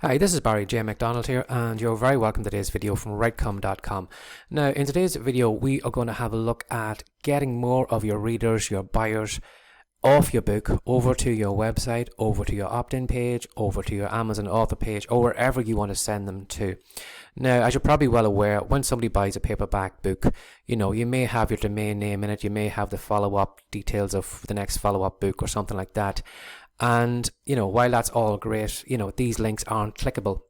Hi, this is Barry J. McDonald here, and you're very welcome to today's video from writecom.com. Now, in today's video, we are going to have a look at getting more of your readers, your buyers, off your book over to your website, over to your opt-in page, over to your Amazon author page, or wherever you want to send them to. Now, as you're probably well aware, when somebody buys a paperback book, you may have your domain name in it, you may have the follow-up details of the next follow-up book or something like that. And, while that's all great, these links aren't clickable.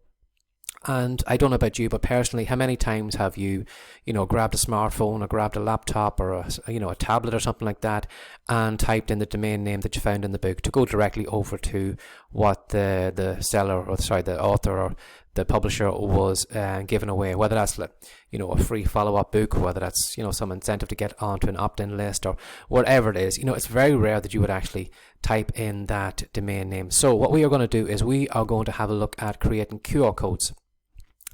And I don't know about you, but personally, how many times have you, grabbed a smartphone or grabbed a laptop or a tablet or something like that and typed in the domain name that you found in the book to go directly over to what the seller or the author or the publisher was giving away, whether that's a free follow-up book, whether that's some incentive to get onto an opt-in list or whatever it is. It's very rare that you would actually type in that domain name. So what we are going to do is we are going to have a look at creating QR codes.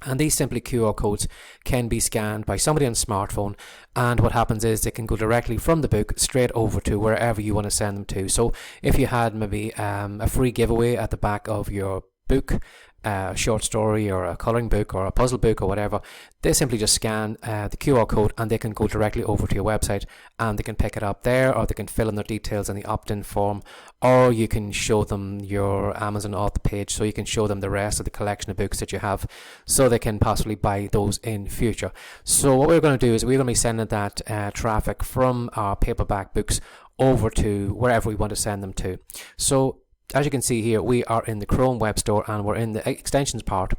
And these simply QR codes can be scanned by somebody on a smartphone, and what happens is they can go directly from the book straight over to wherever you want to send them to. So if you had maybe a free giveaway at the back of your book, a short story or a colouring book or a puzzle book or whatever, they simply just scan the QR code and they can go directly over to your website and they can pick it up there, or they can fill in their details in the opt-in form, or you can show them your Amazon author page so you can show them the rest of the collection of books that you have so they can possibly buy those in future. So what we're going to do is we're going to be sending that traffic from our paperback books over to wherever we want to send them to. So as you can see here, we are in the Chrome Web Store and we're in the extensions part.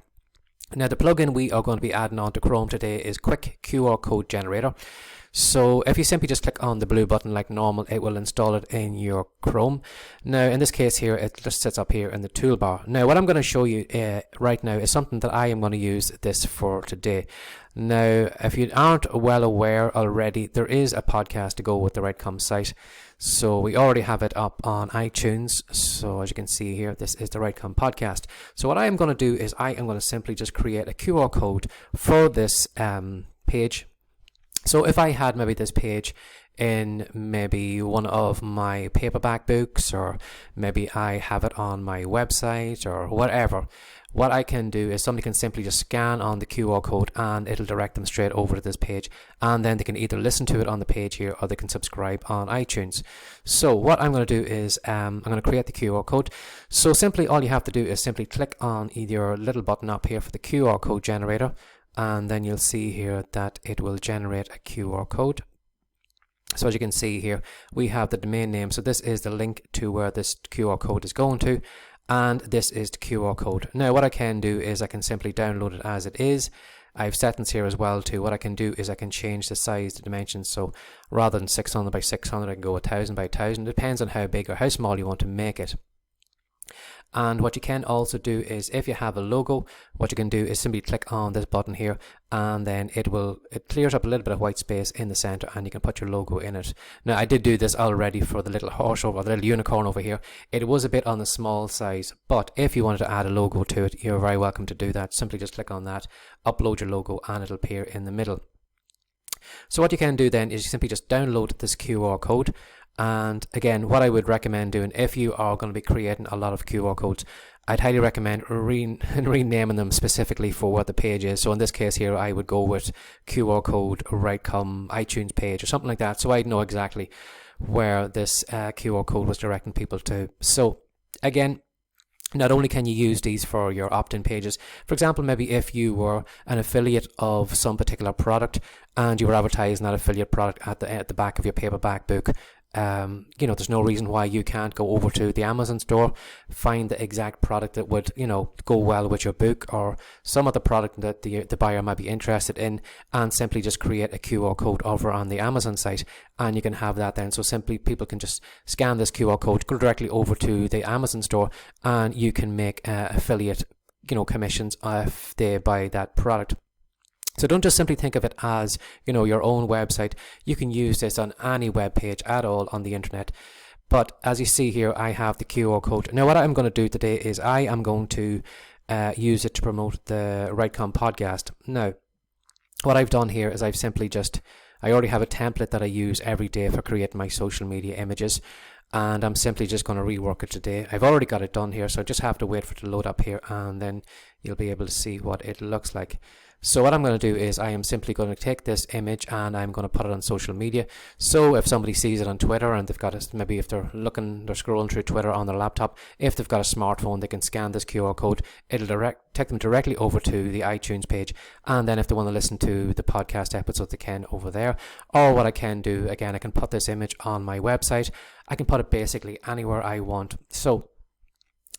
Now, the plugin we are going to be adding on to Chrome today is Quick QR Code Generator. So if you simply just click on the blue button like normal, it will install it in your Chrome. Now, in this case here, it just sits up here in the toolbar. Now, what I'm going to show you right now is something that I am going to use this for today. Now, if you aren't well aware already, there is a podcast to go with the Writecom site. So we already have it up on iTunes. So as you can see here, this is the Writecom podcast. So what I am going to do is I am going to simply just create a QR code for this page. So if I had maybe this page in maybe one of my paperback books, or maybe I have it on my website or whatever, what I can do is somebody can simply just scan on the QR code and it'll direct them straight over to this page, and then they can either listen to it on the page here or they can subscribe on iTunes. So what I'm going to do is I'm going to create the QR code. So simply all you have to do is simply click on your little button up here for the QR code generator, and then you'll see here that it will generate a QR code. So as you can see here, we have the domain name. So this is the link to where this QR code is going to, and this is the QR code. Now what I can do is I can simply download it as it is. I have settings here as well too. What I can do is I can change the size, the dimensions. So rather than 600 by 600, I can go 1000 by 1000. It depends on how big or how small you want to make it. And what you can also do is, if you have a logo, what you can do is simply click on this button here, and then it clears up a little bit of white space in the center and you can put your logo in it. Now, I did do this already for the little horse over, the little unicorn over here. It was a bit on the small size, but if you wanted to add a logo to it, you're very welcome to do that. Simply just click on that, upload your logo, and it'll appear in the middle. So what you can do then is you simply just download this QR code. And again, what I would recommend doing if you are going to be creating a lot of QR codes, I'd highly recommend renaming them specifically for what the page is. So in this case here, I would go with QR code Writecom iTunes page or something like that, so I'd know exactly where this QR code was directing people to. So again, not only can you use these for your opt-in pages, for example, maybe if you were an affiliate of some particular product and you were advertising that affiliate product at the back of your paperback book, there's no reason why you can't go over to the Amazon store, find the exact product that would, go well with your book or some other product that the buyer might be interested in, and simply just create a QR code over on the Amazon site, and you can have that then. So simply people can just scan this QR code, go directly over to the Amazon store, and you can make affiliate, commissions if they buy that product. So don't just simply think of it as, your own website. You can use this on any web page at all on the internet. But as you see here, I have the QR code. Now what I'm going to do today is I am going to use it to promote the Writecom podcast. Now, what I've done here is I already have a template that I use every day for creating my social media images. and I'm simply just going to rework it today. I've already got it done here, so I just have to wait for it to load up here, and then you'll be able to see what it looks like. So what I'm going to do is I am simply going to take this image and I'm going to put it on social media. So if somebody sees it on Twitter and they've got a, maybe if they're scrolling through Twitter on their laptop, if they've got a smartphone, they can scan this QR code. It'll take them directly over to the iTunes page, and then if they want to listen to the podcast episodes, they can over there. Or what I can do, again, I can put this image on my website. I can put it basically anywhere I want. So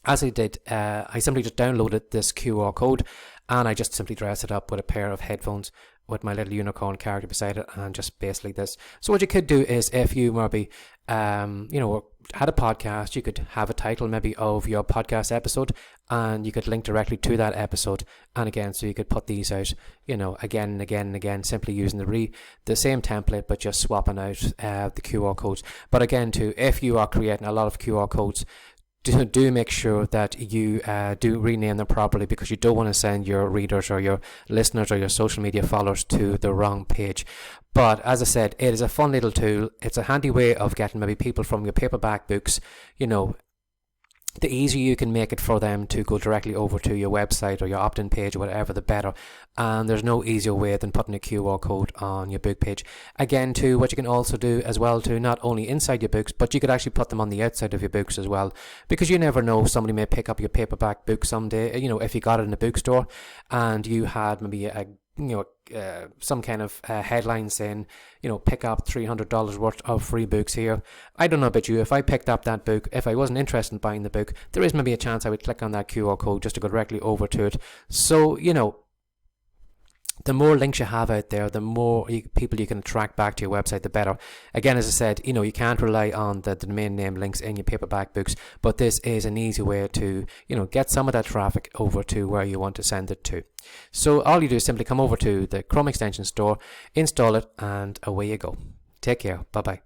as I did, I simply just downloaded this QR code, and I just simply dressed it up with a pair of headphones with my little unicorn character beside it, and just basically this. So what you could do is, if you maybe had a podcast, you could have a title maybe of your podcast episode, and you could link directly to that episode. And again, so you could put these out, again and again and again, simply using the same template, but just swapping out the QR codes. But again, too, if you are creating a lot of QR codes, do make sure that you do rename them properly, because you don't want to send your readers or your listeners or your social media followers to the wrong page. But as I said, it is a fun little tool. It's a handy way of getting maybe people from your paperback books, the easier you can make it for them to go directly over to your website or your opt-in page or whatever, the better. And there's no easier way than putting a QR code on your book page. Again, too, what you can also do as well, too, not only inside your books, but you could actually put them on the outside of your books as well, because you never know, somebody may pick up your paperback book someday. If you got it in a bookstore and you had maybe some kind of headline saying, pick up $300 worth of free books here. I don't know about you, if I picked up that book, if I wasn't interested in buying the book, there is maybe a chance I would click on that QR code just to go directly over to it. So, the more links you have out there, the more people you can attract back to your website, the better. Again, as I said, you can't rely on the domain name links in your paperback books, but this is an easy way to, get some of that traffic over to where you want to send it to. So all you do is simply come over to the Chrome extension store, install it, and away you go. Take care. Bye-bye.